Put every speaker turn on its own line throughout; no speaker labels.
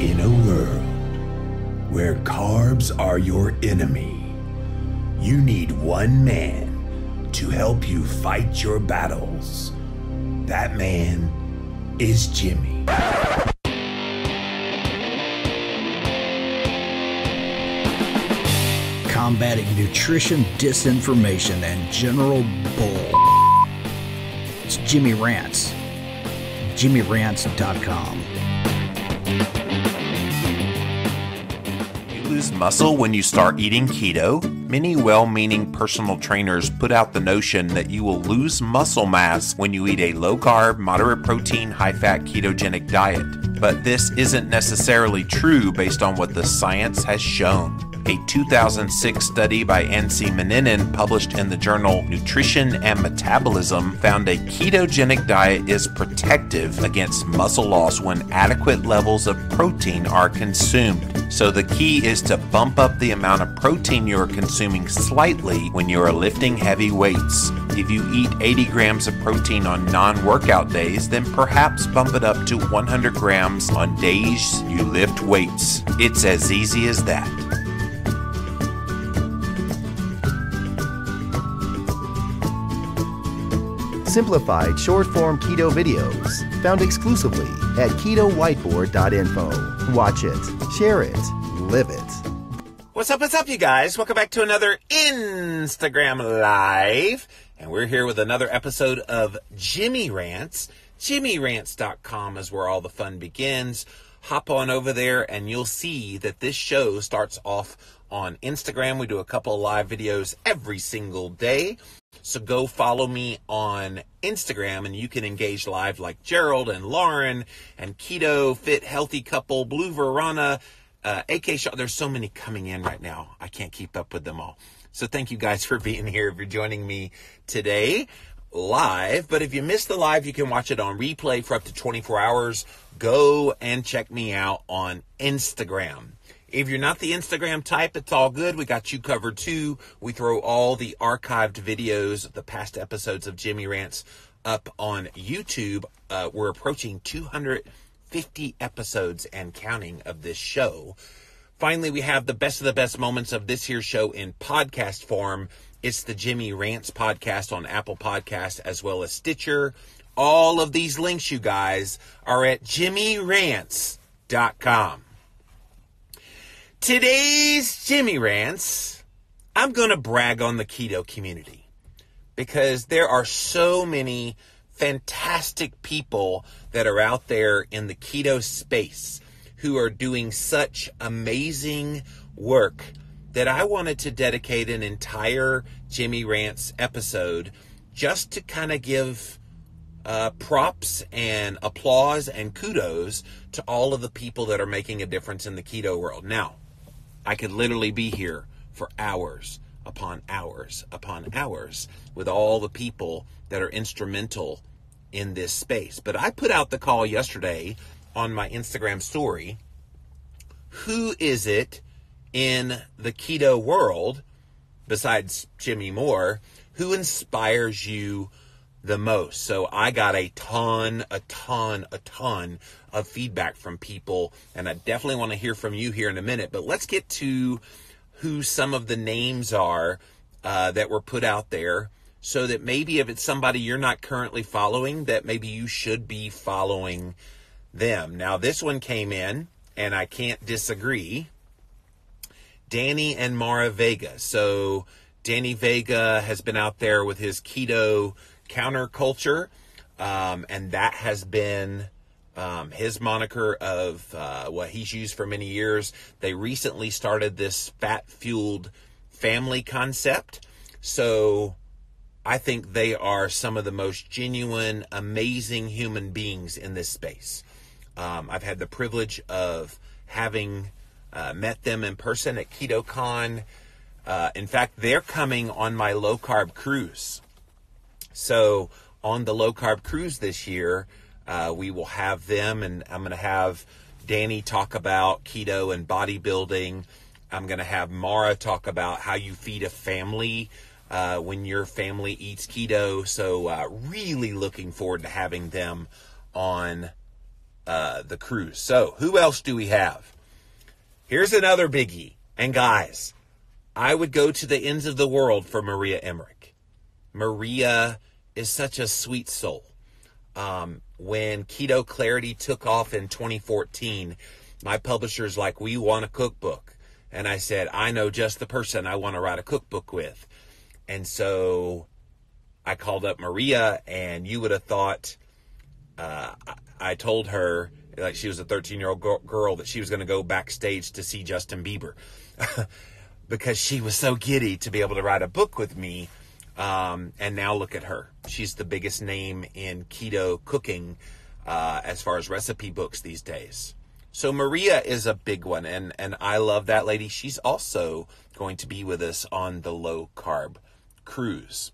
In a world where carbs are your enemy, you need one man to help you fight your battles. That man is Jimmy.
Combating nutrition disinformation and general bull. It's Jimmy Rants. JimmyRants.com.
You lose muscle when you start eating keto. Many well-meaning personal trainers put out the notion that you will lose muscle mass when you eat a low-carb, moderate-protein, high-fat ketogenic diet. But this isn't necessarily true based on what the science has shown. A 2006 study by Nancy Meninen published in the journal Nutrition and Metabolism found a ketogenic diet is protective against muscle loss when adequate levels of protein are consumed. So the key is to bump up the amount of protein you're consuming slightly when you're lifting heavy weights. If you eat 80 grams of protein on non-workout days, then perhaps bump it up to 100 grams on days you lift weights. It's as easy as that.
Simplified short-form keto videos found exclusively at ketowhiteboard.info. Watch it, share it, live it.
What's up, you guys? Welcome back to another Instagram Live. And we're here with another episode of Jimmy Rants. JimmyRants.com is where all the fun begins. Hop on over there and you'll see that this show starts off on Instagram. We do a couple of live videos every single day. So go follow me on Instagram and you can engage live like Gerald and Lauren and Keto, Fit, Healthy Couple, Blue Verana, AK Shaw. There's so many coming in right now. I can't keep up with them all. So thank you guys for being here. If you're joining me today live, but if you missed the live, you can watch it on replay for up to 24 hours. Go and check me out on Instagram. If you're not the Instagram type, it's all good. We got you covered too. We throw all the archived videos, the past episodes of Jimmy Rants up on YouTube. We're approaching 250 episodes and counting of this show. Finally, we have the best of the best moments of this here show in podcast form. It's the Jimmy Rants podcast on Apple Podcasts as well as Stitcher. All of these links, you guys, are at JimmyRants.com. Today's Jimmy Rants, I'm going to brag on the keto community because there are so many fantastic people that are out there in the keto space who are doing such amazing work that I wanted to dedicate an entire Jimmy Rants episode just to kind of give props and applause and kudos to all of the people that are making a difference in the keto world. Now, I could literally be here for hours upon hours upon hours with all the people that are instrumental in this space. But I put out the call yesterday on my Instagram story. Who is it in the keto world, besides Jimmy Moore, who inspires you the most? So I got a ton of feedback from people, and I definitely want to hear from you here in a minute. But let's get to who some of the names are that were put out there, so that maybe if it's somebody you're not currently following, that maybe you should be following them. Now, this one came in, and I can't disagree. Danny and Mara Vega. So Danny Vega has been out there with his keto counterculture, and that has been his moniker of what he's used for many years. They recently started this fat-fueled family concept. So I think they are some of the most genuine, amazing human beings in this space. I've had the privilege of having met them in person at KetoCon. In fact, they're coming on my low-carb cruise. So on the low-carb cruise this year, we will have them, and I'm going to have Danny talk about keto and bodybuilding. I'm going to have Mara talk about how you feed a family when your family eats keto. So really looking forward to having them on the cruise. So who else do we have? Here's another biggie. And guys, I would go to the ends of the world for Maria Emmerich. Maria is such a sweet soul. When Keto Clarity took off in 2014, my publisher's like, we want a cookbook. And I said, I know just the person I want to write a cookbook with. And so I called up Maria, and you would have thought, I told her, like she was a 13-year-old girl, that she was going to go backstage to see Justin Bieber because she was so giddy to be able to write a book with me. And now look at her. She's the biggest name in keto cooking as far as recipe books these days. So Maria is a big one, and I love that lady. She's also going to be with us on the low-carb cruise.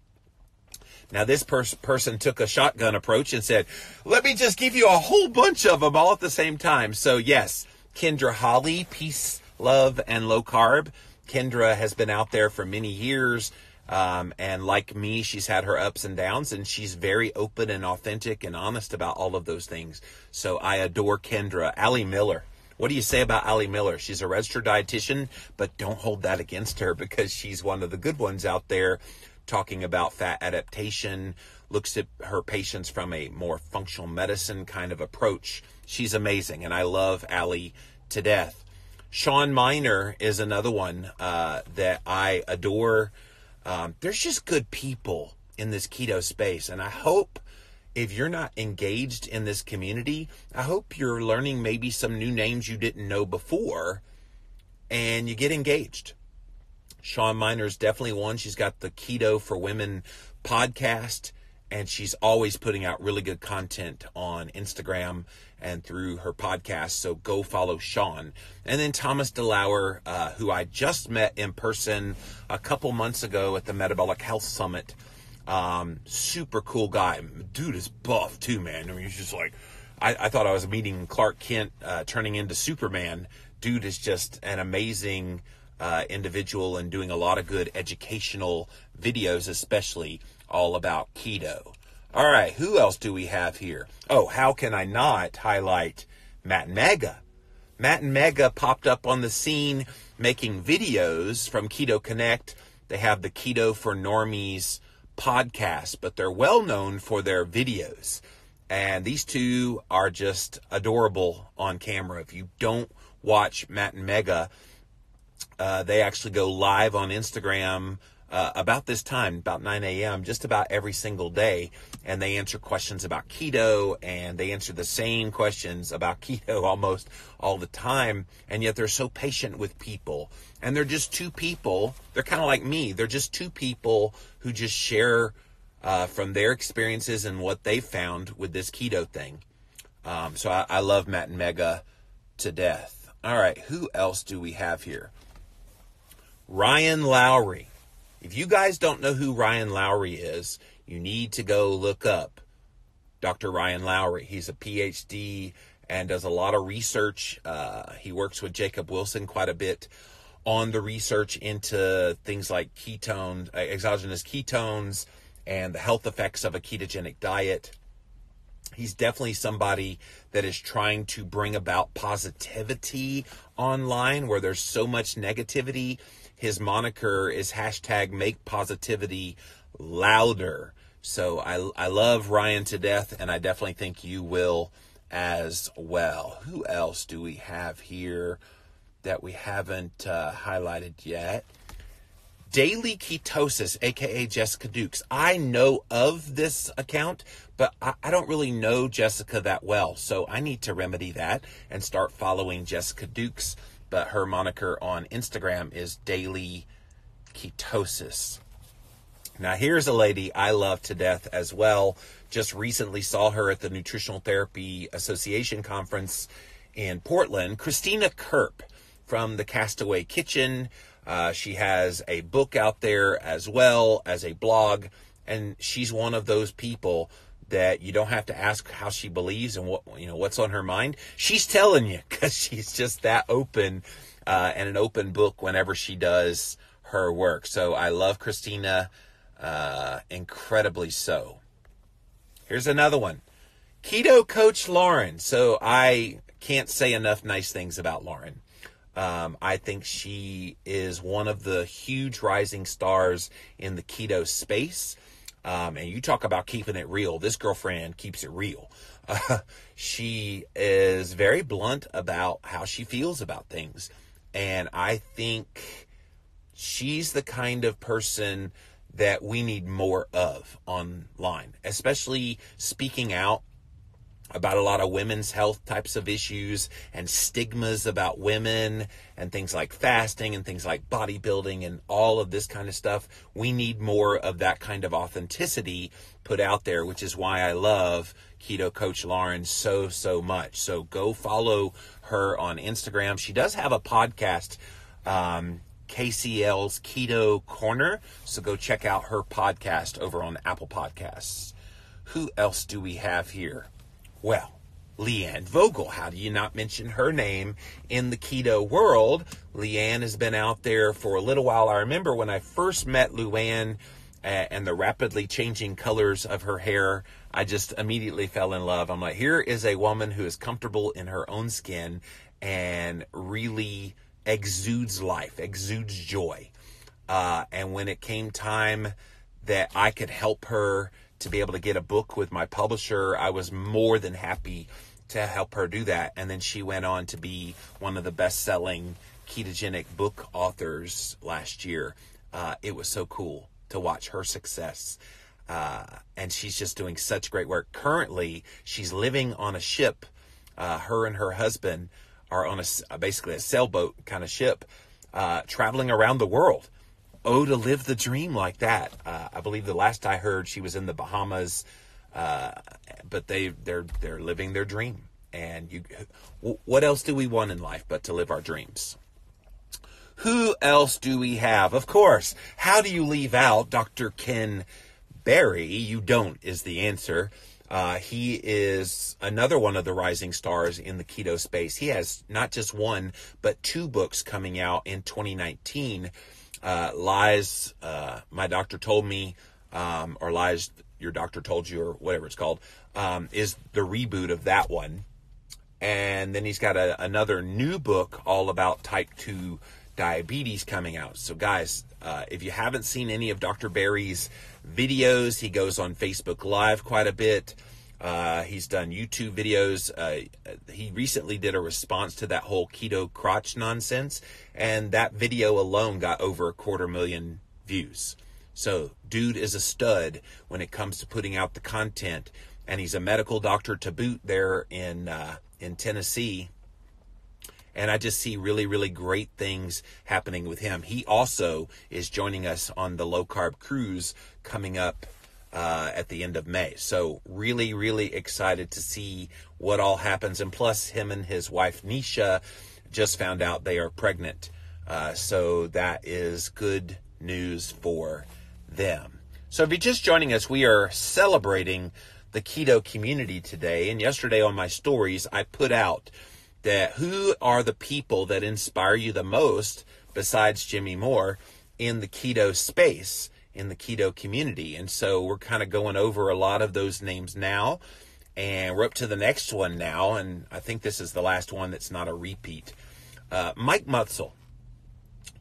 Now, this person took a shotgun approach and said, let me just give you a whole bunch of them all at the same time. So, yes, Kendra Holly, Peace, Love, and Low Carb. Kendra has been out there for many years. And like me, she's had her ups and downs, and she's very open and authentic and honest about all of those things. So I adore Kendra. Allie Miller. What do you say about Allie Miller? She's a registered dietitian, but don't hold that against her, because she's one of the good ones out there talking about fat adaptation, looks at her patients from a more functional medicine kind of approach. She's amazing, and I love Allie to death. Sean Miner is another one that I adore. There's just good people in this keto space, and I hope if you're not engaged in this community, I hope you're learning maybe some new names you didn't know before, and you get engaged. Sean Miner's definitely one. She's got the Keto for Women podcast, and she's always putting out really good content on Instagram and through her podcast. So go follow Sean. And then Thomas DeLauer, who I just met in person a couple months ago at the Metabolic Health Summit. Super cool guy. Dude is buff too, man. I mean, he's just like, I thought I was meeting Clark Kent turning into Superman. Dude is just an amazing individual and doing a lot of good educational videos, especially all about keto. All right, who else do we have here? Oh, how can I not highlight Matt and Mega? Matt and Mega popped up on the scene making videos from Keto Connect. They have the Keto for Normies podcast, but they're well known for their videos. And these two are just adorable on camera. If you don't watch Matt and Mega, they actually go live on Instagram about this time, about 9 a.m., just about every single day. And they answer questions about keto, and they answer the same questions about keto almost all the time. And yet they're so patient with people. And they're just two people. They're kind of like me. They're just two people who just share from their experiences and what they found with this keto thing. So I love Matt and Mega to death. All right, who else do we have here? Ryan Lowry. If you guys don't know who Ryan Lowry is, you need to go look up Dr. Ryan Lowry. He's a PhD and does a lot of research. He works with Jacob Wilson quite a bit on the research into things like ketones, exogenous ketones, and the health effects of a ketogenic diet. He's definitely somebody that is trying to bring about positivity online where there's so much negativity. His moniker is #MakePositivityLouder. So I love Ryan to death, and I definitely think you will as well. Who else do we have here that we haven't highlighted yet? Daily Ketosis, aka Jessica Dukes. I know of this account, but I don't really know Jessica that well. So I need to remedy that and start following Jessica Dukes. But her moniker on Instagram is Daily Ketosis. Now, here's a lady I love to death as well. Just recently saw her at the Nutritional Therapy Association conference in Portland. Christina Kerp from the Castaway Kitchen. She has a book out there as well as a blog. And she's one of those people that you don't have to ask how she believes and what's on her mind. She's telling you, because she's just that open and an open book whenever she does her work. So I love Christina incredibly so. Here's another one. Keto coach Lauren. So I can't say enough nice things about Lauren. I think she is one of the huge rising stars in the keto space. And you talk about keeping it real. This girlfriend keeps it real. She is very blunt about how she feels about things. And I think she's the kind of person that we need more of online, especially speaking out about a lot of women's health types of issues and stigmas about women and things like fasting and things like bodybuilding and all of this kind of stuff. We need more of that kind of authenticity put out there, which is why I love Keto Coach Lauren so much. So go follow her on Instagram. She does have a podcast, KCL's Keto Corner. So go check out her podcast over on Apple Podcasts. Who else do we have here? Well, Leanne Vogel. How do you not mention her name in the keto world? Leanne has been out there for a little while. I remember when I first met Luann and the rapidly changing colors of her hair, I just immediately fell in love. I'm like, here is a woman who is comfortable in her own skin and really exudes life, exudes joy. And when it came time that I could help her to be able to get a book with my publisher, I was more than happy to help her do that. And then she went on to be one of the best-selling ketogenic book authors last year. It was so cool to watch her success. And she's just doing such great work. Currently, she's living on a ship. Her and her husband are on basically a sailboat kind of ship, traveling around the world. Oh, to live the dream like that. I believe the last I heard she was in the Bahamas, but they're living their dream. And what else do we want in life but to live our dreams? Who else do we have? Of course, how do you leave out Dr. Ken Berry? You don't is the answer. He is another one of the rising stars in the keto space. He has not just one, but 2 books coming out in 2019. Lies, my doctor told me, or Lies, your doctor told you, or whatever it's called, is the reboot of that one. And then he's got another new book all about type 2 diabetes coming out. So guys, if you haven't seen any of Dr. Berry's videos, he goes on Facebook Live quite a bit. He's done YouTube videos. He recently did a response to that whole keto crotch nonsense, and that video alone got over 250,000 views. So dude is a stud when it comes to putting out the content, and he's a medical doctor to boot there in Tennessee. And I just see really, really great things happening with him. He also is joining us on the low carb cruise coming up at the end of May. So really, really excited to see what all happens. And plus, him and his wife, Nisha, just found out they are pregnant. So that is good news for them. So if you're just joining us, we are celebrating the keto community today. And yesterday on my stories, I put out that who are the people that inspire you the most besides Jimmy Moore in the keto space, in the keto community. And so we're kind of going over a lot of those names now, and we're up to the next one now. And I think this is the last one that's not a repeat. Mike Mutzel.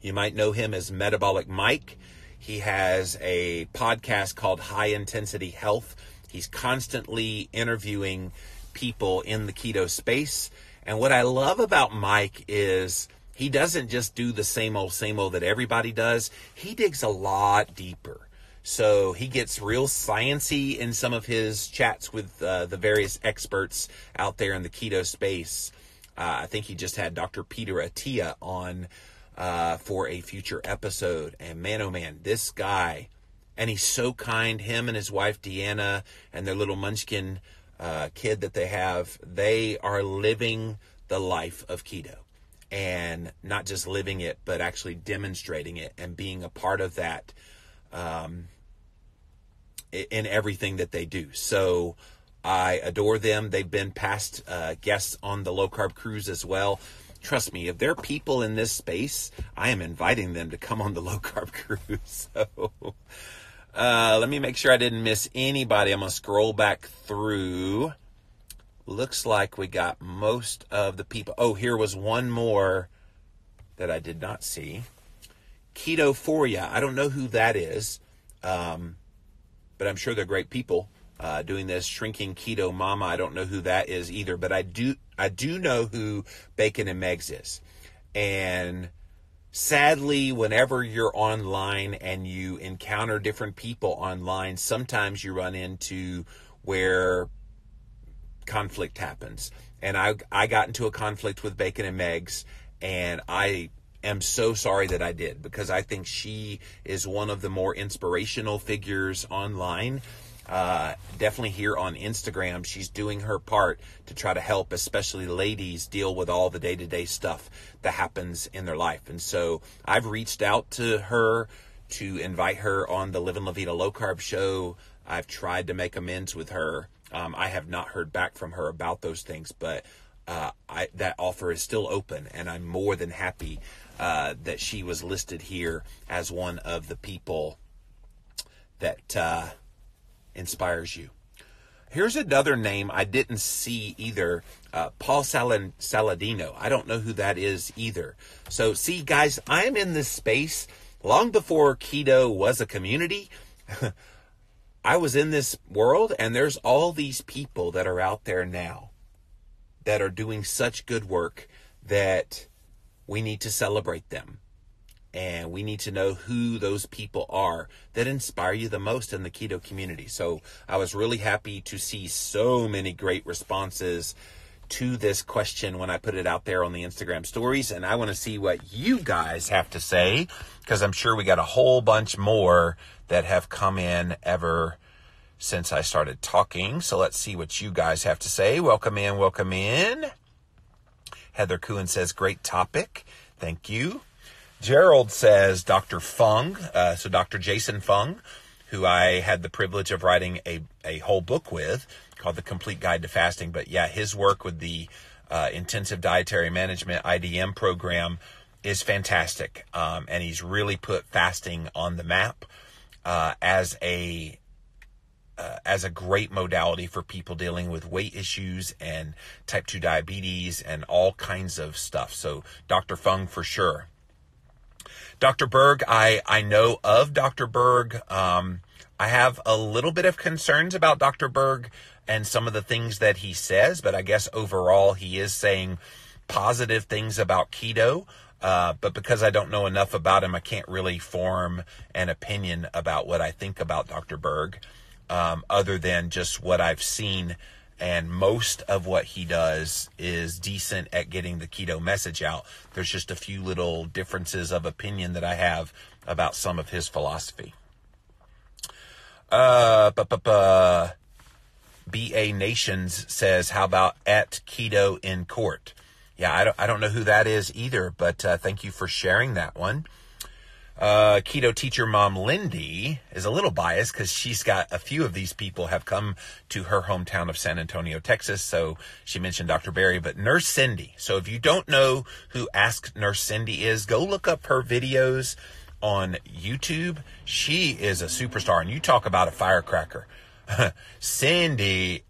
You might know him as Metabolic Mike. He has a podcast called High Intensity Health. He's constantly interviewing people in the keto space. And what I love about Mike is he doesn't just do the same old that everybody does. He digs a lot deeper. So he gets real sciencey in some of his chats with the various experts out there in the keto space. I think he just had Dr. Peter Attia on for a future episode. And man, oh man, this guy, and he's so kind. Him and his wife, Deanna, and their little munchkin kid that they are living the life of keto, and not just living it, but actually demonstrating it and being a part of that in everything that they do. So I adore them. They've been past guests on the low carb cruise as well. Trust me, if there are people in this space, I am inviting them to come on the low carb cruise. So let me make sure I didn't miss anybody. I'm going to scroll back through. looks like we got most of the people. Oh, here was one more that I did not see. Keto4ya. I don't know who that is, but I'm sure they're great people doing this. Shrinking Keto Mama. I don't know who that is either, but I do know who Bacon and Megs is. And sadly, whenever you're online and you encounter different people online, sometimes you run into where conflict happens. And I got into a conflict with Bacon and Megs, and I am so sorry that I did, because I think she is one of the more inspirational figures online. Definitely here on Instagram, she's doing her part to try to help, especially ladies, deal with all the day-to-day stuff that happens in their life. And so I've reached out to her to invite her on the Live and La Vida Low Carb show. I've tried to make amends with her. I have not heard back from her about those things, but that offer is still open, and I'm more than happy that she was listed here as one of the people that inspires you. Here's another name I didn't see either, Paul Saladino. I don't know who that is either. So see, guys, I am in this space long before keto was a community. I was in this world, and there's all these people that are out there now that are doing such good work that we need to celebrate them. And we need to know who those people are that inspire you the most in the keto community. So I was really happy to see so many great responses to this question when I put it out there on the Instagram stories. And I want to see what you guys have to say, because I'm sure we got a whole bunch more that have come in ever since I started talking. So let's see what you guys have to say. Welcome in, welcome in. Heather Kuhn says, great topic. Thank you. Gerald says, Dr. Fung, so Dr. Jason Fung, who I had the privilege of writing a whole book with called The Complete Guide to Fasting. But yeah, his work with the Intensive Dietary Management IDM program is fantastic. And he's really put fasting on the map as a great modality for people dealing with weight issues and type 2 diabetes and all kinds of stuff. So Dr. Fung for sure. Dr. Berg, I know of Dr. Berg. I have a little bit of concerns about Dr. Berg and some of the things that he says, but I guess overall he is saying positive things about keto. But because I don't know enough about him, I can't really form an opinion about what I think about Dr. Berg, other than just what I've seen. And most of what he does is decent at getting the keto message out. There's just a few little differences of opinion that I have about some of his philosophy. BA Nations says, how about at Keto in Court? Yeah, I don't know who that is either, but thank you for sharing that one. Keto teacher mom Lindy is a little biased because she's got a few of these people have come to her hometown of San Antonio, Texas. So she mentioned Dr. Barry, but Nurse Cindy. So if you don't know who Ask Nurse Cindy is, go look up her videos on YouTube. She is a superstar, and you talk about a firecracker. Cindy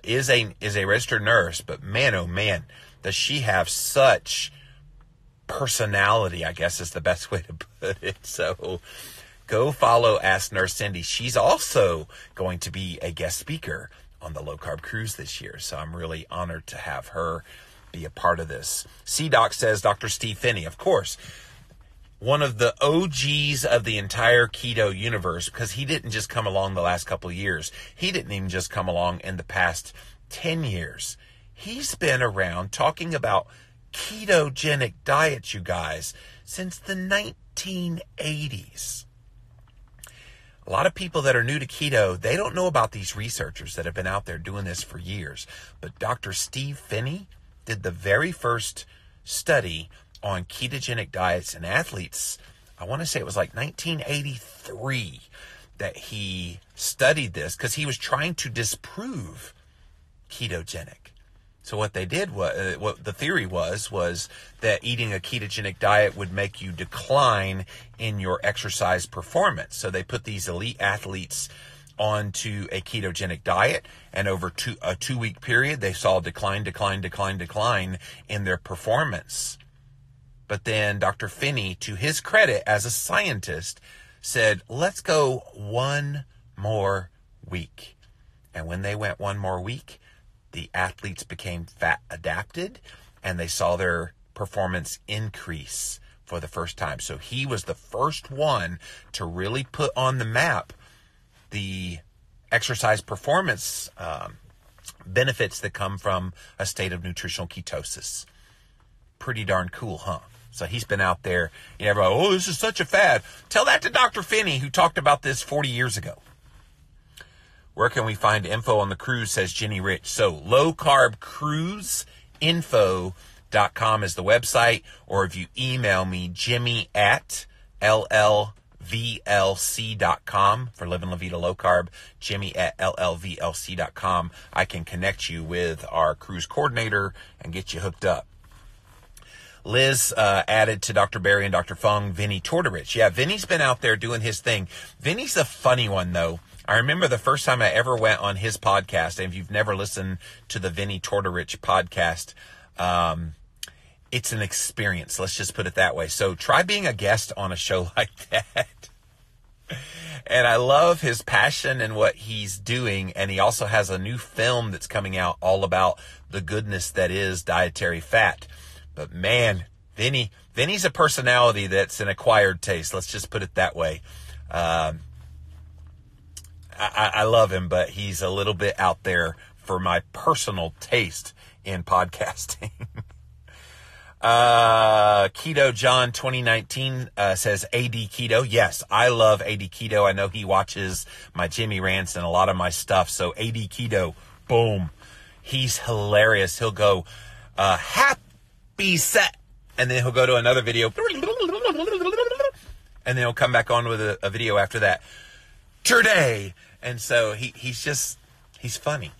is a registered nurse, but man, oh man, does she have such personality, I guess is the best way to put it. So go follow Ask Nurse Cindy. She's also going to be a guest speaker on the Low Carb Cruise this year. So I'm really honored to have her be a part of this. C-Doc says, Dr. Steve Finney, of course, one of the OGs of the entire keto universe, because he didn't just come along the last couple of years. He didn't even just come along in the past 10 years. He's been around talking about ketogenic diets, you guys, since the 1980s. A lot of people that are new to keto, they don't know about these researchers that have been out there doing this for years. But Dr. Steve Finney did the very first study on ketogenic diets in athletes. I want to say it was like 1983 that he studied this because he was trying to disprove ketogenic. So what they did was, what the theory was that eating a ketogenic diet would make you decline in your exercise performance. So they put these elite athletes onto a ketogenic diet, and over a 2-week period, they saw decline in their performance. But then Dr. Finney, to his credit as a scientist, said, let's go one more week. And when they went one more week, the athletes became fat adapted, and they saw their performance increase for the first time. So he was the first one to really put on the map the exercise performance benefits that come from a state of nutritional ketosis. Pretty darn cool, huh? So he's been out there, everybody, oh, this is such a fad. Tell that to Dr. Finney, who talked about this 40 years ago. Where can we find info on the cruise, says Jenny Rich. So lowcarbcruiseinfo.com is the website, or if you email me, Jimmy at llvlc.com for Living La Vida Low Carb, Jimmy at llvlc.com. I can connect you with our cruise coordinator and get you hooked up. Liz added to Dr. Barry and Dr. Fung, Vinny Tortorich. Yeah, Vinny's been out there doing his thing. Vinny's a funny one, though. I remember the first time I ever went on his podcast, and if you've never listened to the Vinny Tortorich podcast, it's an experience. Let's just put it that way. So try being a guest on a show like that. And I love his passion and what he's doing. And he also has a new film that's coming out all about the goodness that is dietary fat. But man, Vinny's a personality that's an acquired taste. Let's just put it that way. I love him, but he's a little bit out there for my personal taste in podcasting. Keto John 2019 says AD Keto. Yes, I love AD Keto. I know he watches my Jimmy Rants and a lot of my stuff. So AD Keto, boom. He's hilarious. He'll go, happy set. And then he'll go to another video. And then he'll come back on with a video after that. Today. And so he's funny.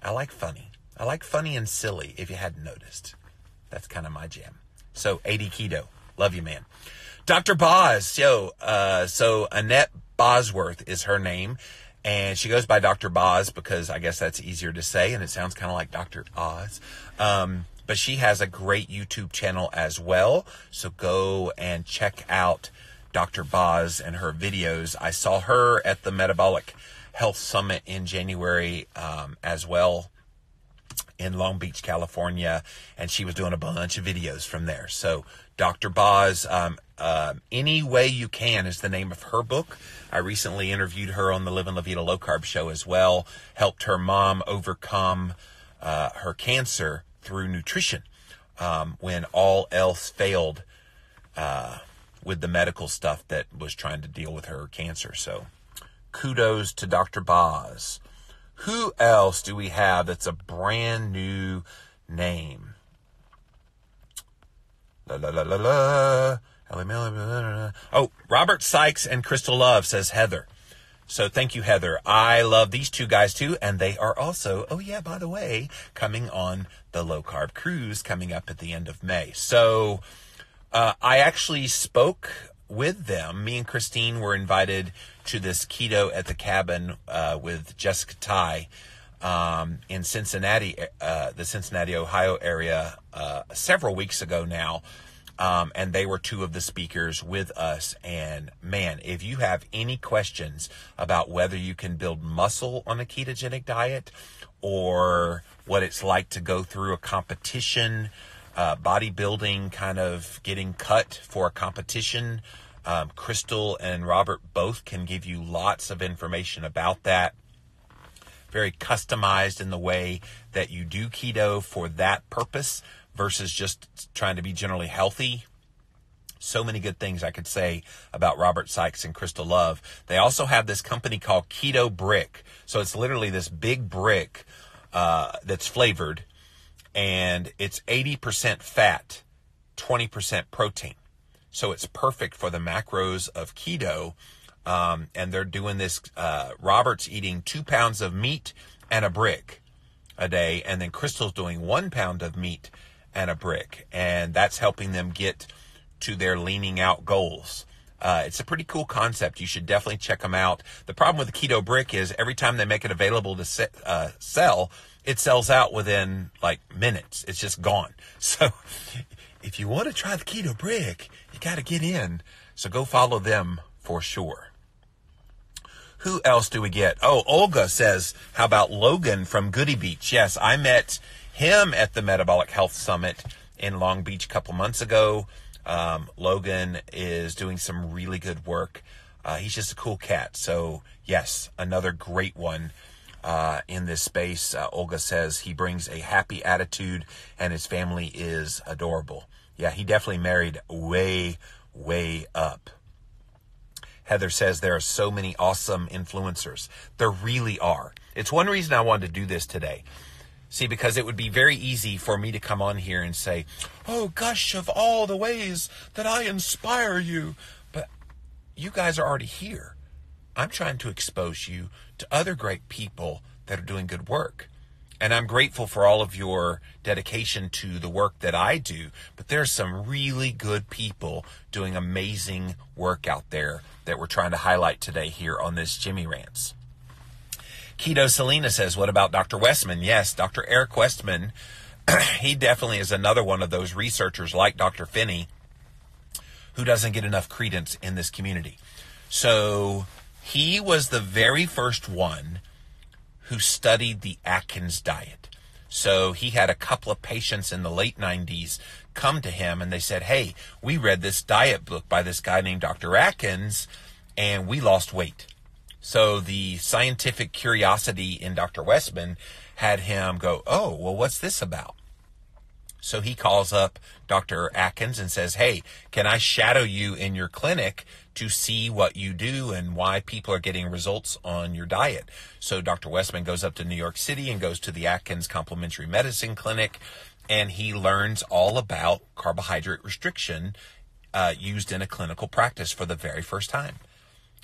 I like funny. I like funny and silly, if you hadn't noticed. That's kind of my jam. So, AD Keto. Love you, man. Dr. Boz. So Annette Bosworth is her name. And she goes by Dr. Boz because I guess that's easier to say. And it sounds kind of like Dr. Oz. But she has a great YouTube channel as well. So go and check out Dr. Boz and her videos. I saw her at the Metabolic Health Summit in January as well in Long Beach, California, and she was doing a bunch of videos from there. So Dr. Boz, Any Way You Can is the name of her book. I recently interviewed her on the Living La Vida Low Carb show as well, helped her mom overcome her cancer through nutrition when all else failed with the medical stuff that was trying to deal with her cancer. So kudos to Dr. Boz. Who else do we have that's a brand new name? Oh, Robert Sykes and Crystal Love, says Heather. So thank you, Heather. I love these two guys too, and they are also, oh yeah, by the way, coming on the Low Carb Cruise coming up at the end of May. So I actually spoke with them. Me and Christine were invited to this Keto at the Cabin with Jessica Ty in Cincinnati, the Cincinnati, Ohio area several weeks ago now. And they were two of the speakers with us. And man, if you have any questions about whether you can build muscle on a ketogenic diet or what it's like to go through a competition, bodybuilding, kind of getting cut for a competition, Crystal and Robert both can give you lots of information about that. Very customized in the way that you do keto for that purpose versus just trying to be generally healthy. So many good things I could say about Robert Sykes and Crystal Love. They also have this company called Keto Brick. So it's literally this big brick that's flavored, and it's 80% fat, 20% protein. So it's perfect for the macros of keto. And they're doing this. Robert's eating 2 pounds of meat and a brick a day. And then Crystal's doing 1 pound of meat and a brick. And that's helping them get to their leaning out goals. It's a pretty cool concept. You should definitely check them out. The problem with the Keto Brick is every time they make it available to sell, it sells out within like minutes. It's just gone. So if you want to try the Keto Brick, you got to get in. So go follow them for sure. Who else do we get? Oh, Olga says, how about Logan from Goody Beach? Yes, I met him at the Metabolic Health Summit in Long Beach a couple months ago. Logan is doing some really good work. He's just a cool cat. So yes, another great one in this space. Olga says he brings a happy attitude and his family is adorable. Yeah, he definitely married way, way up. Heather says there are so many awesome influencers. There really are. It's one reason I wanted to do this today. See, because it would be very easy for me to come on here and say, oh, gosh, of all the ways that I inspire you. But you guys are already here. I'm trying to expose you to other great people that are doing good work. And I'm grateful for all of your dedication to the work that I do. But there's some really good people doing amazing work out there that we're trying to highlight today here on this Jimmy Rants. Keto Selena says, what about Dr. Westman? Yes, Dr. Eric Westman, he definitely is another one of those researchers like Dr. Finney who doesn't get enough credence in this community. So he was the very first one who studied the Atkins diet. So he had a couple of patients in the late 90s come to him and they said, hey, we read this diet book by this guy named Dr. Atkins and we lost weight. So the scientific curiosity in Dr. Westman had him go, oh, well, what's this about? So he calls up Dr. Atkins and says, hey, can I shadow you in your clinic to see what you do and why people are getting results on your diet? So Dr. Westman goes up to New York City and goes to the Atkins Complementary Medicine Clinic, and he learns all about carbohydrate restriction used in a clinical practice for the very first time.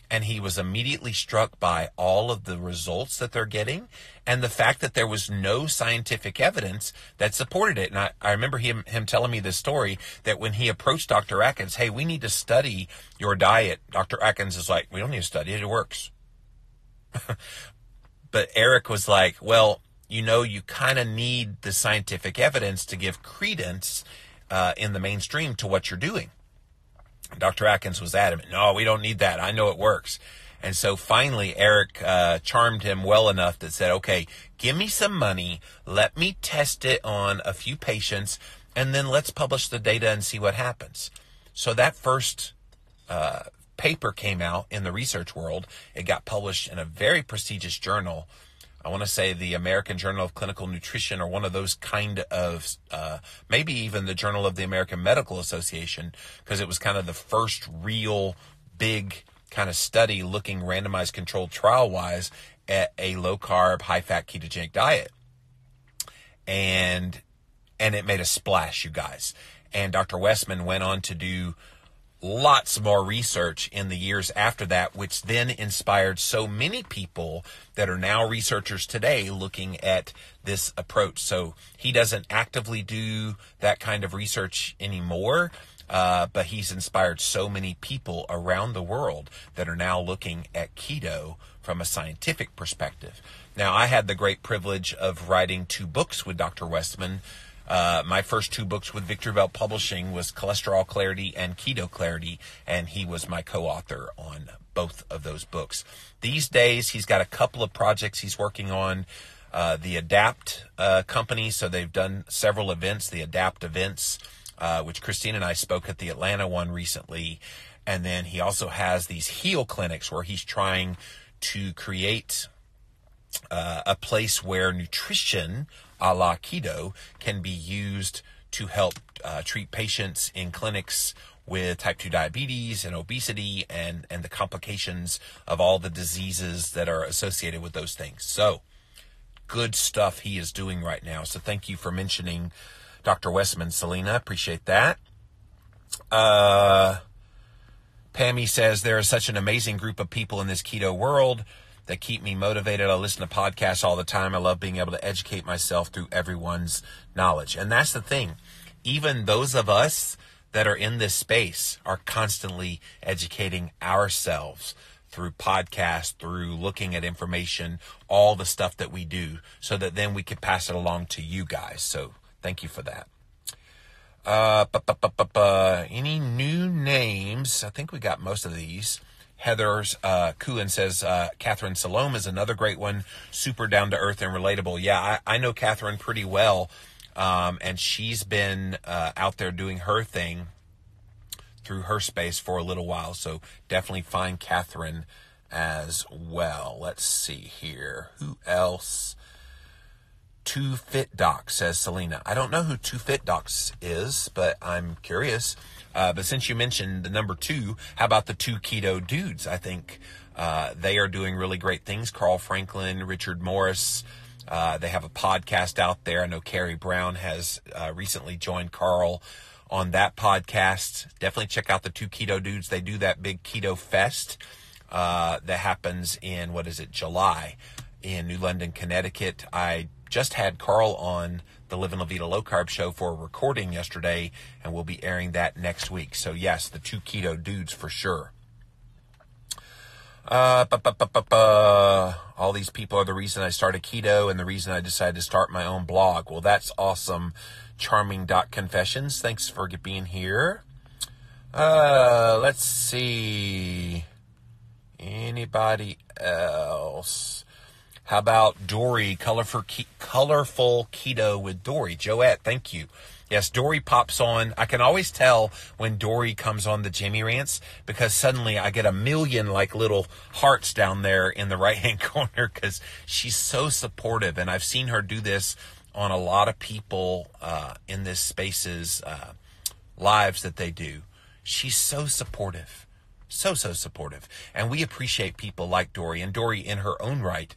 And he was immediately struck by all of the results that they're getting and the fact that there was no scientific evidence that supported it. And I remember him telling me this story that when he approached Dr. Atkins, hey, we need to study your diet. Dr. Atkins is like, we don't need to study it. It works. But Eric was like, well, you kind of need the scientific evidence to give credence in the mainstream to what you're doing. Dr. Atkins was adamant, no, we don't need that. I know it works. And so finally, Eric charmed him well enough that said, okay, give me some money. Let me test it on a few patients, and then let's publish the data and see what happens. So that first paper came out in the research world. It got published in a very prestigious journal. I want to say the American Journal of Clinical Nutrition or one of those kind of, maybe even the Journal of the American Medical Association, because it was kind of the first real big kind of study looking randomized controlled trial-wise at a low-carb, high-fat ketogenic diet. And it made a splash, you guys. And Dr. Westman went on to do lots more research in the years after that, which then inspired so many people that are now researchers today looking at this approach. So he doesn't actively do that kind of research anymore, but he's inspired so many people around the world that are now looking at keto from a scientific perspective. Now, I had the great privilege of writing 2 books with Dr. Westman. My first 2 books with Victory Belt Publishing was Cholesterol Clarity and Keto Clarity, and he was my co-author on both of those books. These days, he's got a couple of projects he's working on. The Adapt company, so they've done several events, the Adapt events, which Christine and I spoke at the Atlanta one recently. And then he also has these Heal clinics where he's trying to create a place where nutrition a la keto can be used to help treat patients in clinics with type 2 diabetes and obesity and the complications of all the diseases that are associated with those things. So good stuff he is doing right now. So thank you for mentioning Dr. Westman, Selena. Appreciate that. Pammy says, there is such an amazing group of people in this keto world that keep me motivated. I listen to podcasts all the time. I love being able to educate myself through everyone's knowledge. And that's the thing. Even those of us that are in this space are constantly educating ourselves through podcasts, through looking at information, all the stuff that we do, so that then we can pass it along to you guys. So thank you for that. Any new names? I think we got most of these. Heather's Kuhn says Catherine Salome is another great one. Super down to earth and relatable. Yeah, I know Catherine pretty well, and she's been out there doing her thing through her space for a little while. So definitely find Catherine as well. Let's see here. Who else? Two Fit Docs, says Selena. I don't know who Two Fit Docs is, but I'm curious. But since you mentioned the number 2, how about the Two Keto Dudes? I think they are doing really great things. Carl Franklin, Richard Morris. They have a podcast out there. I know Carrie Brown has recently joined Carl on that podcast. Definitely check out the Two Keto Dudes. They do that big Keto Fest that happens in, July in New London, Connecticut. I just had Carl on the Live and La Vida Low Carb show for a recording yesterday, and we'll be airing that next week. So yes, the Two Keto Dudes for sure. All these people are the reason I started keto and the reason I decided to start my own blog. Well, that's awesome. Charming.confessions. Thanks for being here. Let's see. Anybody else? How about Dory, Colorful Keto with Dory? Joette, thank you. Yes, Dory pops on. I can always tell when Dory comes on the Jimmy Rants because suddenly I get a million like little hearts down there in the right-hand corner because she's so supportive. And I've seen her do this on a lot of people in this space's lives that they do. She's so supportive. So supportive. And we appreciate people like Dory. And Dory, in her own right,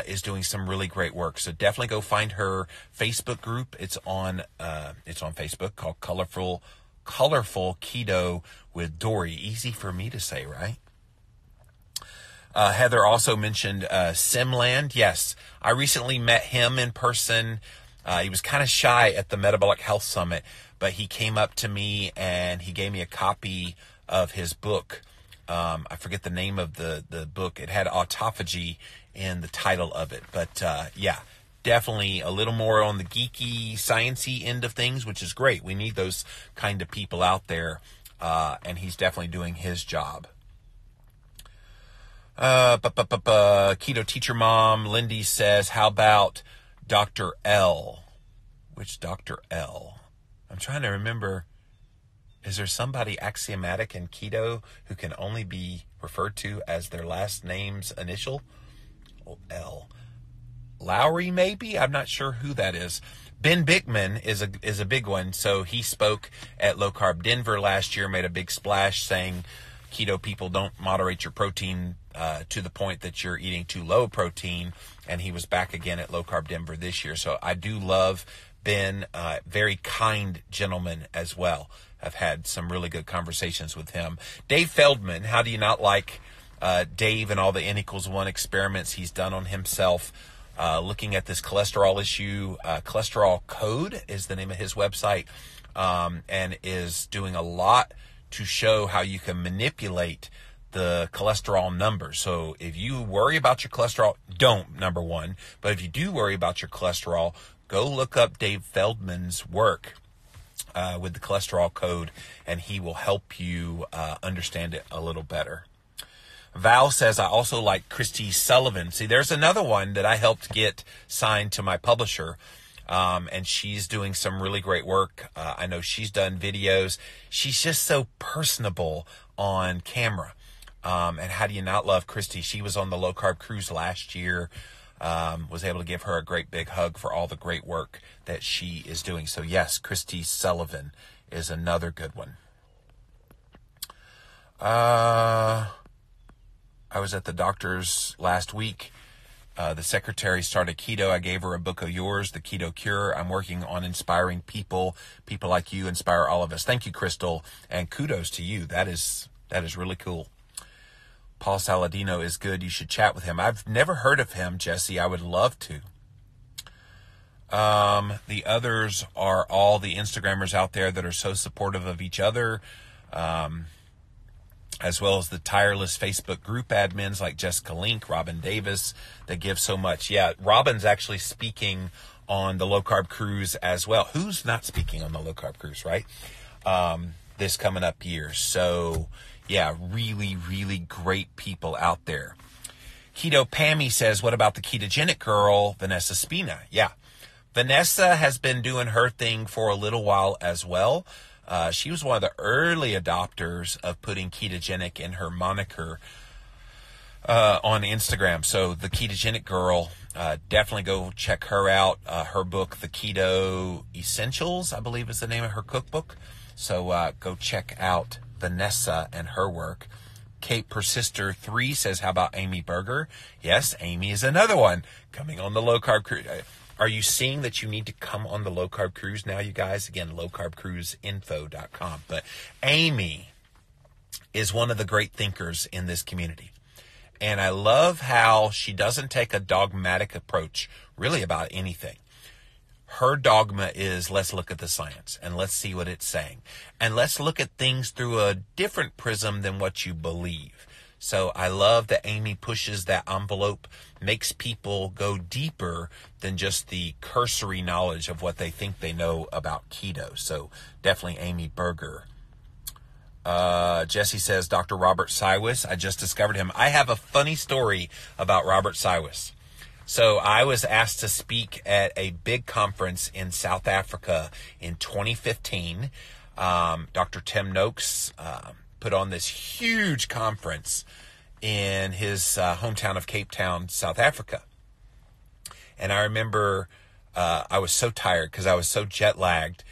is doing some really great work. So definitely go find her Facebook group. It's on Facebook called Colorful Keto with Dory. Easy for me to say, right? Heather also mentioned Simland. Yes, I recently met him in person. He was kind of shy at the Metabolic Health Summit, but he came up to me and he gave me a copy of his book. I forget the name of the book. It had autophagy in the title of it. But yeah, definitely a little more on the geeky, sciencey end of things, which is great. We need those kind of people out there, and he's definitely doing his job. Keto Teacher Mom, Lindy says, how about Dr. L? Which Dr. L? I'm trying to remember. Is there somebody axiomatic in keto who can only be referred to as their last name's initial? L. Lowry, maybe? I'm not sure who that is. Ben Bickman is a big one. So he spoke at Low Carb Denver last year, made a big splash saying keto people don't moderate your protein to the point that you're eating too low protein. And he was back again at Low Carb Denver this year. So I do love Ben, very kind gentleman as well. I've had some really good conversations with him. Dave Feldman, how do you not like Dave and all the N=1 experiments he's done on himself, looking at this cholesterol issue? Cholesterol Code is the name of his website, and is doing a lot to show how you can manipulate the cholesterol numbers. So if you worry about your cholesterol, don't, number one. But if you do worry about your cholesterol, go look up Dave Feldman's work with the cholesterol code, and he will help you understand it a little better. Val says, I also like Christy Sullivan. See, there's another one that I helped get signed to my publisher, and she's doing some really great work. I know she's done videos. She's just so personable on camera. And how do you not love Christy? She was on the Low Carb Cruise last year. Was able to give her a great big hug for all the great work that she is doing. So yes, Christy Sullivan is another good one. I was at the doctor's last week. The secretary started keto. I gave her a book of yours, The Keto Cure. I'm working on inspiring people. People like you inspire all of us. Thank you, Crystal, and kudos to you. That is really cool. Paul Saladino is good. You should chat with him. I've never heard of him, Jesse. I would love to. The others are all the Instagrammers out there that are so supportive of each other, as well as the tireless Facebook group admins like Jessica Link, Robin Davis, that give so much. Yeah, Robin's actually speaking on the Low Carb Cruise as well. Who's not speaking on the Low Carb Cruise, right? This coming up year. So, yeah, really, really great people out there. Keto Pammy says, what about the ketogenic girl, Vanessa Spina? Yeah. Vanessa has been doing her thing for a little while as well. She was one of the early adopters of putting ketogenic in her moniker on Instagram. So the ketogenic girl, definitely go check her out. Her book, The Keto Essentials, I believe is the name of her cookbook. So go check out Vanessa and her work. Kate Persister 3 says, how about Amy Berger? Yes, Amy is another one coming on the low carb cruise. Are you seeing that you need to come on the low carb cruise now, you guys? Again, lowcarbcruiseinfo.com. But Amy is one of the great thinkers in this community. And I love how she doesn't take a dogmatic approach really about anything. Her dogma is, let's look at the science and let's see what it's saying. And let's look at things through a different prism than what you believe. So I love that Amy pushes that envelope, makes people go deeper than just the cursory knowledge of what they think they know about keto. So definitely Amy Berger. Jesse says, Dr. Robert Cywis, I just discovered him. I have a funny story about Robert Cywis. So I was asked to speak at a big conference in South Africa in 2015. Dr. Tim Noakes put on this huge conference in his hometown of Cape Town, South Africa. And I remember I was so tired because I was so jet lagged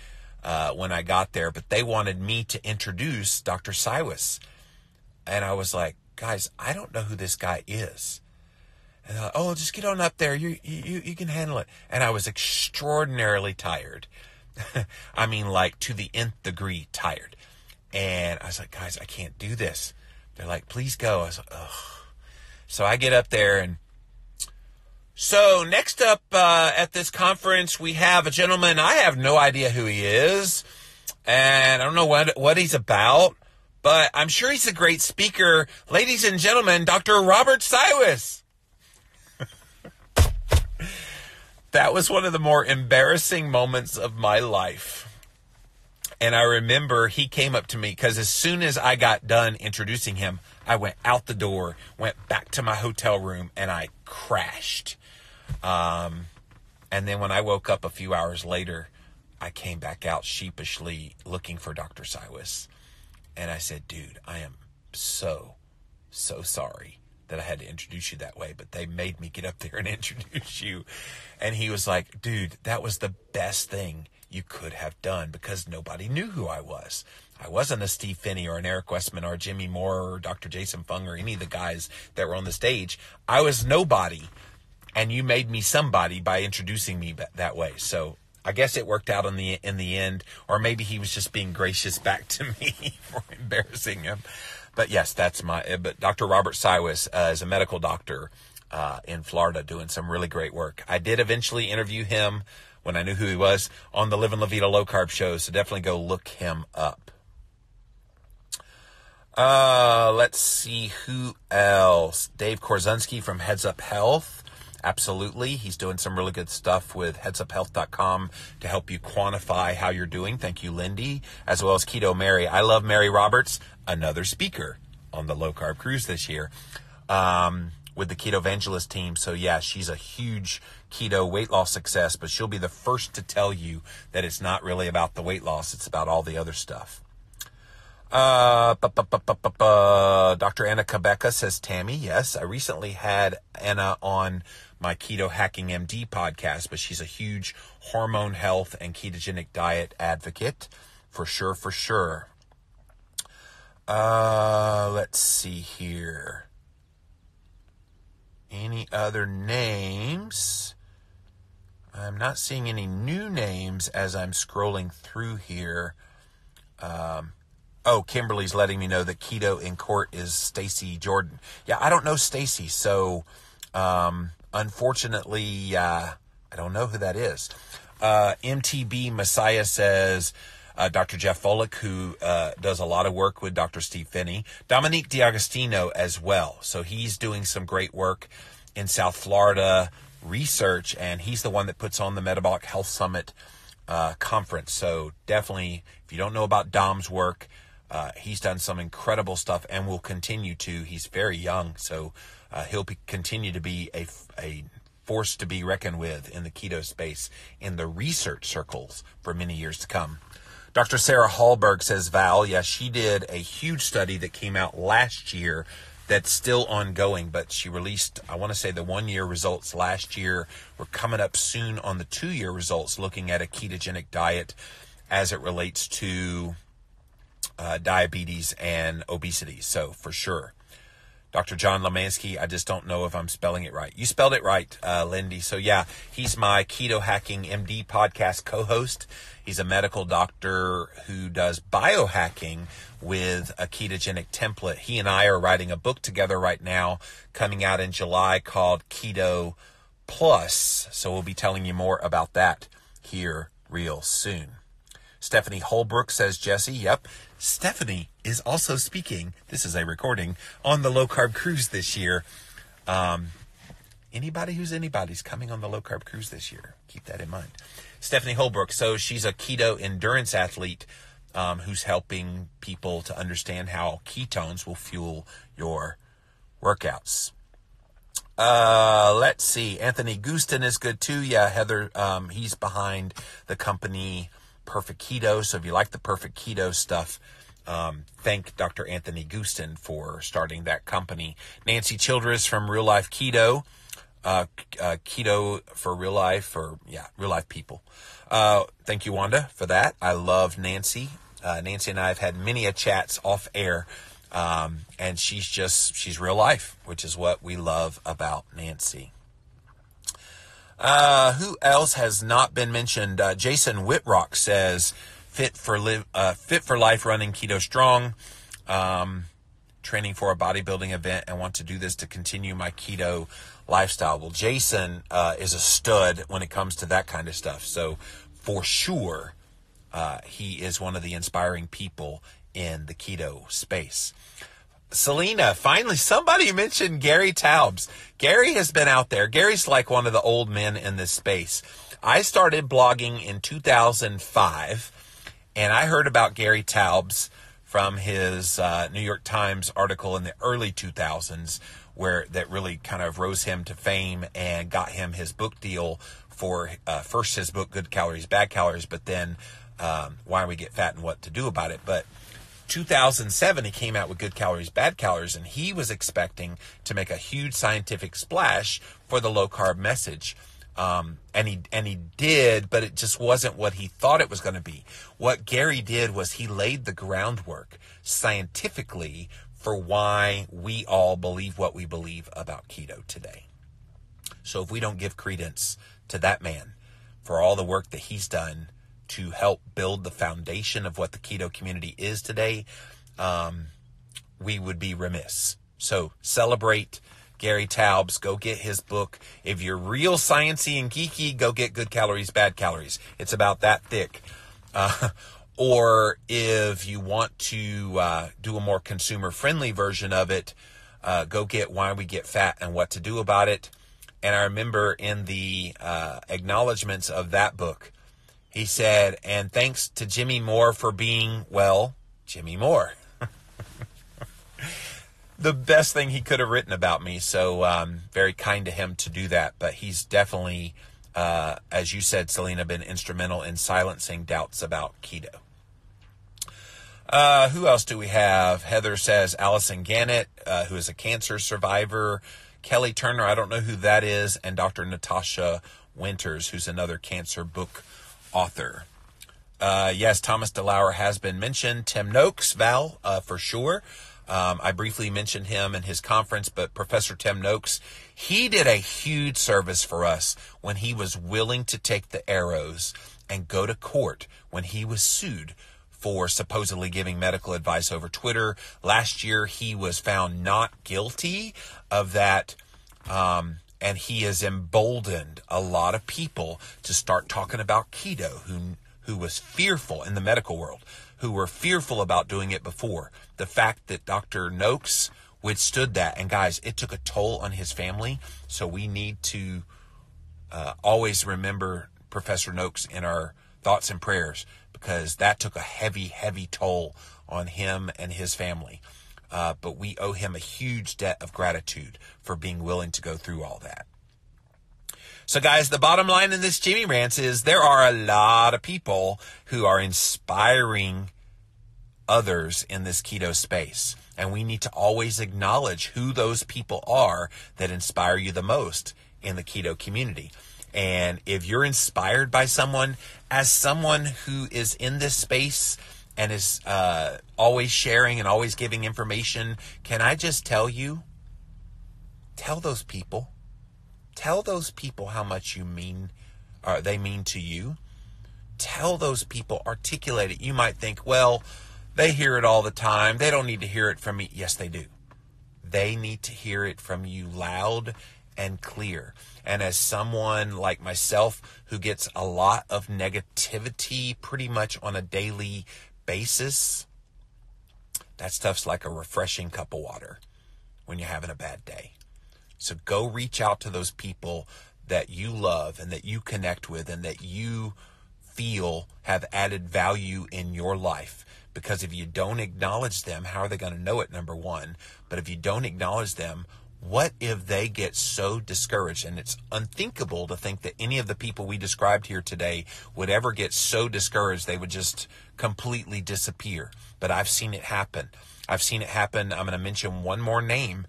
when I got there, but they wanted me to introduce Dr. Cywis. And I was like, guys, I don't know who this guy is. And they're like, oh, just get on up there. You can handle it. And I was extraordinarily tired. I mean, like to the nth degree tired. And I was like, guys, I can't do this. They're like, please go. I was like, ugh. So I get up there, and so next up at this conference, we have a gentleman. I have no idea who he is, and I don't know what he's about, but I'm sure he's a great speaker. Ladies and gentlemen, Dr. Robert Cywis. That was one of the more embarrassing moments of my life. And I remember he came up to me because as soon as I got done introducing him, I went out the door, went back to my hotel room, and I crashed. And then when I woke up a few hours later, I came back out sheepishly looking for Dr. Cywis. And I said, dude, I am so sorry that I had to introduce you that way, but they made me get up there and introduce you. And he was like, dude, that was the best thing you could have done because nobody knew who I was. I wasn't a Steve Finney or an Eric Westman or Jimmy Moore or Dr. Jason Fung or any of the guys that were on the stage. I was nobody, and you made me somebody by introducing me that way. So I guess it worked out in the end, or maybe he was just being gracious back to me for embarrassing him. But yes, but Dr. Robert Cywis is a medical doctor in Florida doing some really great work. I did eventually interview him when I knew who he was on the Livin' La Vida Low Carb show, so definitely go look him up. Let's see who else. Dave Korzunski from Heads Up Health. Absolutely. He's doing some really good stuff with headsuphealth.com to help you quantify how you're doing. Thank you, Lindy, as well as Keto Mary. I love Mary Roberts, another speaker on the Low Carb Cruise this year with the Keto Evangelist team. So, yeah, she's a huge keto weight loss success, but she'll be the first to tell you that it's not really about the weight loss. It's about all the other stuff. Dr. Anna Kabeka says, Tammy, yes, I recently had Anna on my Keto Hacking MD podcast, but she's a huge hormone health and ketogenic diet advocate. For sure. Let's see here. Any other names? I'm not seeing any new names as I'm scrolling through here. Kimberly's letting me know that Keto in Court is Stacy Jordan. Yeah, I don't know Stacy, so unfortunately, I don't know who that is. MTB Messiah says, Dr. Jeff Follick, who does a lot of work with Dr. Steve Finney. Dominique D'Agostino as well. So he's doing some great work in South Florida research, and he's the one that puts on the Metabolic Health Summit conference. So definitely, if you don't know about Dom's work, he's done some incredible stuff and will continue to. He's very young, so he'll continue to be a force to be reckoned with in the keto space in the research circles for many years to come. Dr. Sarah Hallberg says, Val, yes, she did a huge study that came out last year that's still ongoing, but she released, I want to say, the 1-year results last year. We're coming up soon on the 2-year results, looking at a ketogenic diet as it relates to diabetes and obesity. So for sure. Dr. John Lemansky, I just don't know if I'm spelling it right. You spelled it right, Lindy. So yeah, he's my Keto Hacking MD podcast co-host. He's a medical doctor who does biohacking with a ketogenic template. He and I are writing a book together right now, coming out in July, called Keto Plus. So we'll be telling you more about that here real soon. Stephanie Holbrook says, Jesse, yep, Stephanie is also speaking, this is a recording, on the Low Carb Cruise this year. Anybody's coming on the Low Carb Cruise this year. Keep that in mind. Stephanie Holbrook, so she's a keto endurance athlete who's helping people to understand how ketones will fuel your workouts. Let's see. Anthony Gustin is good too. Yeah, Heather, he's behind the company Perfect Keto. So if you like the Perfect Keto stuff, thank Dr. Anthony Gustin for starting that company. Nancy Childress from Real Life Keto, Keto for Real Life, Real Life People. Thank you, Wanda, for that. I love Nancy. Nancy and I have had many a chats off air, and she's real life, which is what we love about Nancy. Who else has not been mentioned? Jason Whitrock says, fit for life, running keto strong, training for a bodybuilding event, and want to do this to continue my keto lifestyle. Well, Jason is a stud when it comes to that kind of stuff. So for sure, he is one of the inspiring people in the keto space. Selena, finally, somebody mentioned Gary Taubes. Gary has been out there. Gary's like one of the old men in this space. I started blogging in 2005, and I heard about Gary Taubes from his New York Times article in the early 2000s, where that really kind of rose him to fame and got him his book deal for first his book, Good Calories, Bad Calories, but then Why We Get Fat and What to Do About It. But 2007, he came out with Good Calories, Bad Calories, and he was expecting to make a huge scientific splash for the low carb message. And he did, but it just wasn't what he thought it was going to be. What Gary did was he laid the groundwork scientifically for why we all believe what we believe about keto today. So if we don't give credence to that man for all the work that he's done to help build the foundation of what the keto community is today, we would be remiss. So celebrate Gary Taubes. Go get his book. If you're real sciencey and geeky, go get Good Calories, Bad Calories. It's about that thick. Or if you want to do a more consumer-friendly version of it, go get Why We Get Fat and What to Do About It. And I remember in the acknowledgments of that book, he said, and thanks to Jimmy Moore for being, well, Jimmy Moore. The best thing he could have written about me. So very kind to him to do that. But he's definitely, as you said, Selena, been instrumental in silencing doubts about keto. Who else do we have? Heather says Allison Gannett, who is a cancer survivor. Kelly Turner, I don't know who that is. And Dr. Natasha Winters, who's another cancer book author. Yes, Thomas DeLauer has been mentioned. Tim Noakes, Val, for sure. I briefly mentioned him in his conference, but Professor Tim Noakes, he did a huge service for us when he was willing to take the arrows and go to court when he was sued for supposedly giving medical advice over Twitter. Last year, he was found not guilty of that And he has emboldened a lot of people to start talking about keto who was fearful in the medical world, who were fearful about doing it before. The fact that Dr. Noakes withstood that. And guys, it took a toll on his family. So we need to always remember Professor Noakes in our thoughts and prayers, because that took a heavy, heavy toll on him and his family. But we owe him a huge debt of gratitude for being willing to go through all that. So guys, the bottom line in this Jimmy Rants is there are a lot of people who are inspiring others in this keto space. And we need to always acknowledge who those people are that inspire you the most in the keto community. And if you're inspired by someone, as someone who is in this space and is always sharing and always giving information, can I just tell you, tell those people how much you mean, or they mean to you. Tell those people, articulate it. You might think, well, they hear it all the time. They don't need to hear it from me. Yes, they do. They need to hear it from you loud and clear. And as someone like myself who gets a lot of negativity pretty much on a daily basis, that stuff's like a refreshing cup of water when you're having a bad day. So go reach out to those people that you love and that you connect with and that you feel have added value in your life. Because if you don't acknowledge them, how are they going to know it, number one? But if you don't acknowledge them, what if they get so discouraged? And it's unthinkable to think that any of the people we described here today would ever get so discouraged they would just completely disappear. But I've seen it happen. I'm going to mention one more name,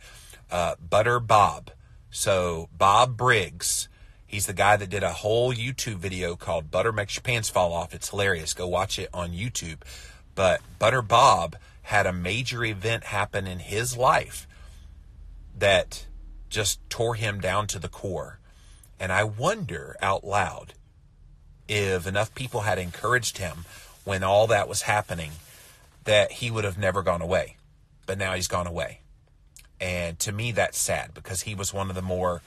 Butter Bob. So Bob Briggs, he's the guy that did a whole YouTube video called Butter Makes Your Pants Fall Off. It's hilarious. Go watch it on YouTube. But Butter Bob had a major event happen in his life that just tore him down to the core. And I wonder out loud if enough people had encouraged him when all that was happening, that he would have never gone away. But now he's gone away. And to me, that's sad, because he was one of the more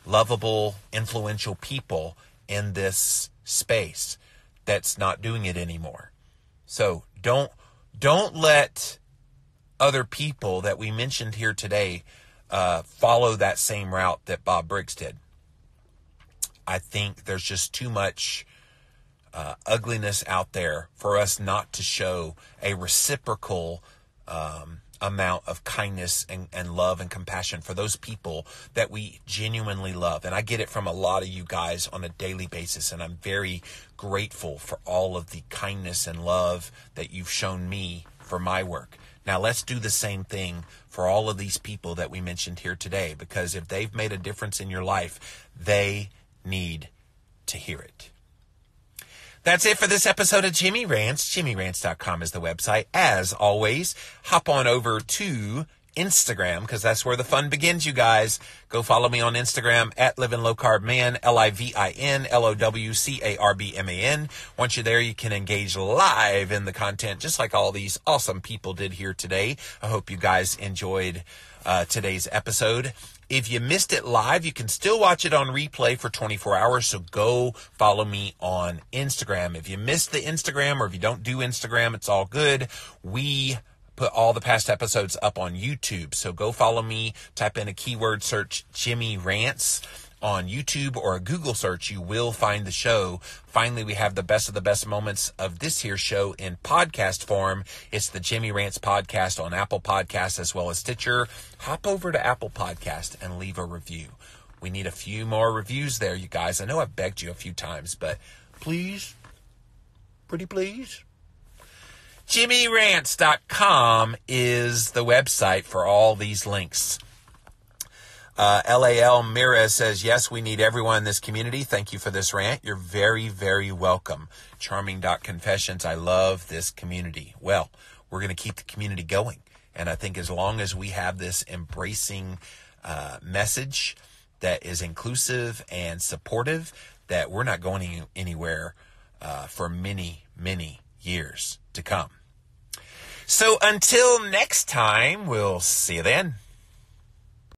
lovable, influential people in this space that's not doing it anymore. So don't let other people that we mentioned here today follow that same route that Bob Briggs did. I think there's just too much ugliness out there for us not to show a reciprocal amount of kindness and love and compassion for those people that we genuinely love. And I get it from a lot of you guys on a daily basis, and I'm very grateful for all of the kindness and love that you've shown me for my work. Now let's do the same thing for all of these people that we mentioned here today, because if they've made a difference in your life, they need to hear it. That's it for this episode of Jimmy Rants. JimmyRants.com is the website. As always, hop on over to Instagram, because that's where the fun begins, you guys. Go follow me on Instagram at LivinLowCarbMan, LivinLowCarbMan. Once you're there, you can engage live in the content, just like all these awesome people did here today. I hope you guys enjoyed today's episode. If you missed it live, you can still watch it on replay for 24 hours, so go follow me on Instagram. If you missed the Instagram, or if you don't do Instagram, it's all good. We put all the past episodes up on YouTube, so go follow me. Type in a keyword search, Jimmy Rants, on YouTube or a Google search. You will find the show. Finally, we have the best of the best moments of this here show in podcast form. It's the Jimmy Rants podcast on Apple Podcasts as well as Stitcher. Hop over to Apple Podcast and leave a review. We need a few more reviews there, you guys. I know I've begged you a few times, but please, pretty please. JimmyRants.com is the website for all these links. LAL Mira says, yes, we need everyone in this community. Thank you for this rant. You're very, very welcome. Charming.confessions. I love this community. Well, we're going to keep the community going. And I think as long as we have this embracing message that is inclusive and supportive, that we're not going anywhere for many, many years to come. So until next time, we'll see you then.